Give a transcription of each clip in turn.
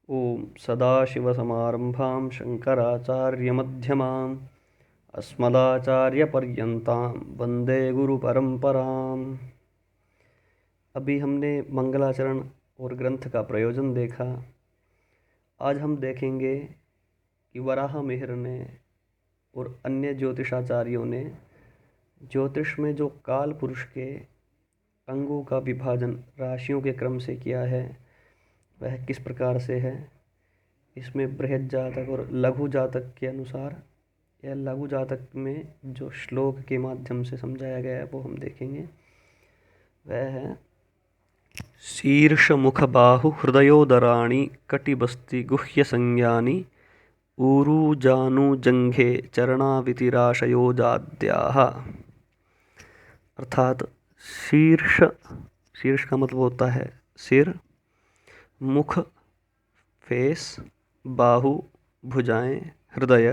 ओम सदाशिवसमारंभां शंकराचार्यमध्यमाम् अस्मदाचार्यपर्यन्तां वंदे गुरुपरंपराम्। अभी हमने मंगलाचरण और ग्रंथ का प्रयोजन देखा। आज हम देखेंगे कि वराह मिहिर ने और अन्य ज्योतिषाचार्यों ने ज्योतिष में जो काल पुरुष के अंगों का विभाजन राशियों के क्रम से किया है वह किस प्रकार से है। इसमें बृहद जातक और लघु जातक के अनुसार या लघु जातक में जो श्लोक के माध्यम से समझाया गया है वो हम देखेंगे। वह है शीर्ष मुख बाहु हृदयोदराणि कटिबस्ति गुह्य संज्ञानि ऊरू जानु जंघे चरणावितिराशयोजाद्याः। अर्थात शीर्ष शीर्ष का मतलब होता है सिर, मुख फेस, बाहु भुजाएं, हृदय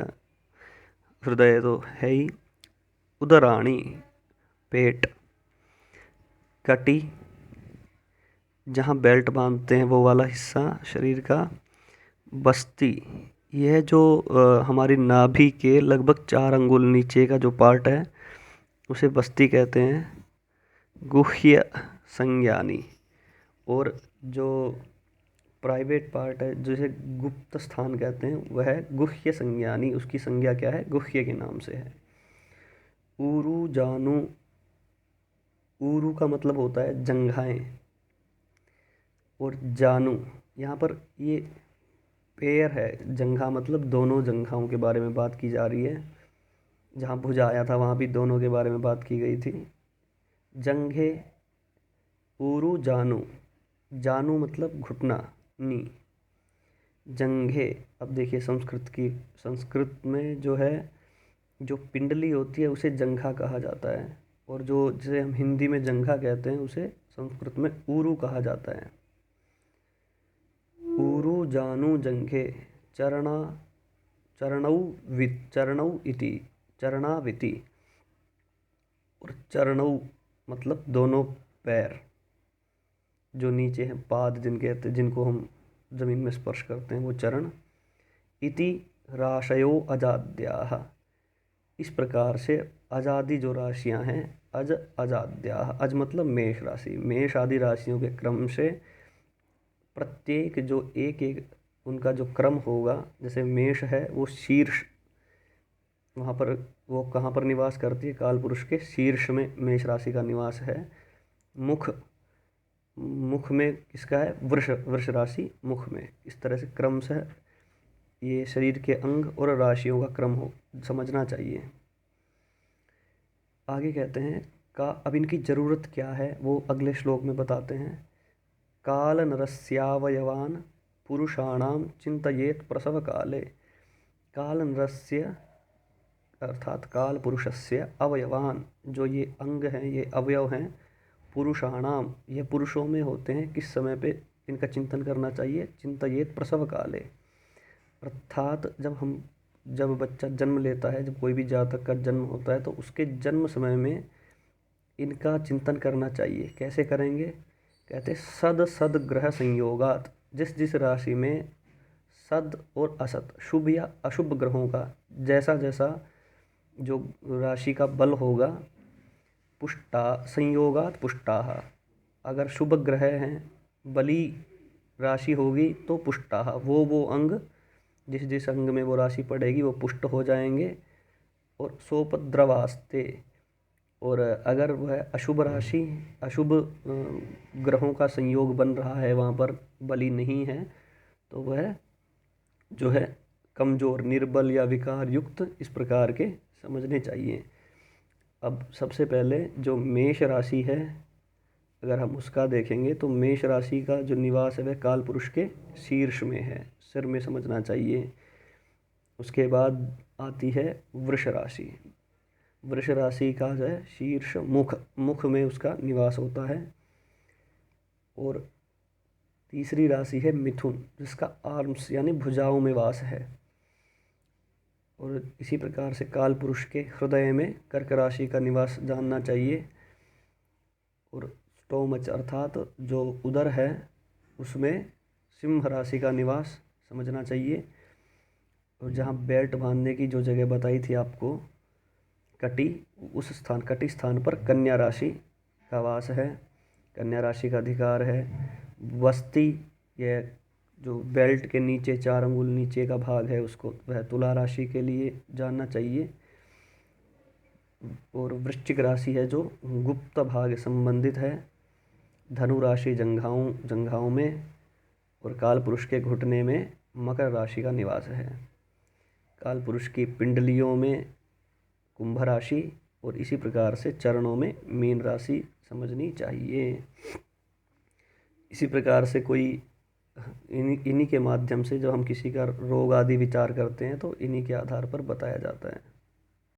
हृदय तो है ही, उदराणी पेट, कटी जहाँ बेल्ट बांधते हैं वो वाला हिस्सा शरीर का, बस्ती यह जो हमारी नाभि के लगभग 4 अंगुल नीचे का जो पार्ट है उसे बस्ती कहते हैं। गुह्य संज्ञानी और जो प्राइवेट पार्ट है जिसे गुप्त स्थान कहते हैं वह है गुह्य संज्ञानी, उसकी संज्ञा क्या है, गुह्य के नाम से है। ऊरू जानु, ऊरू का मतलब होता है जंघाएं और जानु यहाँ पर ये पैर है। जंघा मतलब दोनों जंघाओं के बारे में बात की जा रही है। जहाँ भुजा आया था वहाँ भी दोनों के बारे में बात की गई थी। जंघे, ऊरू जानु, जानु मतलब घुटना नी, जंघे। अब देखिए संस्कृत में जो है जो पिंडली होती है उसे जंघा कहा जाता है और जो जिसे हम हिंदी में जंघा कहते हैं उसे संस्कृत में ऊरू कहा जाता है। ऊरू जानु जंघे चरणौ इति चरणाविति और चरणौ मतलब दोनों पैर जो नीचे हैं, पाद जिनको हम जमीन में स्पर्श करते हैं वो चरण। इति राशयो अजाद्याः, इस प्रकार से अजादि जो राशियां हैं अज अजाद्याः, अज मतलब मेष राशि, मेष आदि राशियों के क्रम से प्रत्येक जो एक एक उनका जो क्रम होगा, जैसे मेष है वो शीर्ष, वहाँ पर वो कहाँ पर निवास करती है, काल पुरुष के शीर्ष में मेष राशि का निवास है। मुख में किसका है, वृष राशि मुख में। इस तरह से क्रम से ये शरीर के अंग और राशियों का क्रम हो समझना चाहिए। आगे कहते हैं अब इनकी ज़रूरत क्या है वो अगले श्लोक में बताते हैं। काल नरस्यावयवान पुरुषाणाम चिंतयेत प्रसव काले। काल नरस्य अर्थात काल पुरुषस्य अवयवान, जो ये अंग हैं ये अवयव हैं, पुरुषाणाम ये पुरुषों में होते हैं। किस समय पे इनका चिंतन करना चाहिए, चिंतयेत प्रसव काले, अर्थात जब बच्चा जन्म लेता है, जब कोई भी जातक का जन्म होता है तो उसके जन्म समय में इनका चिंतन करना चाहिए। कैसे करेंगे, कहते सद ग्रह संयोगात, जिस राशि में सद और असत, शुभ या अशुभ ग्रहों का जैसा जो राशि का बल होगा, पुष्टा संयोगात पुष्टाः, अगर शुभ ग्रह हैं, बली राशि होगी तो पुष्टाः, वो अंग जिस अंग में वो राशि पड़ेगी वो पुष्ट हो जाएंगे। और सोपद्रवास्ते, और अगर वह अशुभ राशि अशुभ ग्रहों का संयोग बन रहा है, वहाँ पर बली नहीं है, तो वह जो है कमज़ोर, निर्बल या विकार युक्त, इस प्रकार के समझने चाहिए। अब सबसे पहले जो मेष राशि है अगर हम उसका देखेंगे तो मेष राशि का जो निवास है वह काल पुरुष के शीर्ष में है, सिर में समझना चाहिए। उसके बाद आती है वृष राशि। वृष राशि का जो है शीर्ष मुख में उसका निवास होता है। और तीसरी राशि है मिथुन, जिसका आर्म्स यानी भुजाओं में वास है। और इसी प्रकार से काल पुरुष के हृदय में कर्क राशि का निवास जानना चाहिए। और स्टोमच अर्थात जो उदर है उसमें सिंह राशि का निवास समझना चाहिए। और जहाँ बेल्ट बांधने की जो जगह बताई थी आपको, कटी, उस स्थान, कटी स्थान पर कन्या राशि का वास है, कन्या राशि का अधिकार है। वस्ती, यह जो बेल्ट के नीचे 4 अंगुल नीचे का भाग है उसको, वह तुला राशि के लिए जानना चाहिए। और वृश्चिक राशि है जो गुप्त भाग संबंधित है। धनु राशि जंघाओं में, और काल पुरुष के घुटने में मकर राशि का निवास है। काल पुरुष की पिंडलियों में कुंभ राशि, और इसी प्रकार से चरणों में मीन राशि समझनी चाहिए। इसी प्रकार से कोई इन्हीं के माध्यम से जब हम किसी का रोग आदि विचार करते हैं तो इन्हीं के आधार पर बताया जाता है।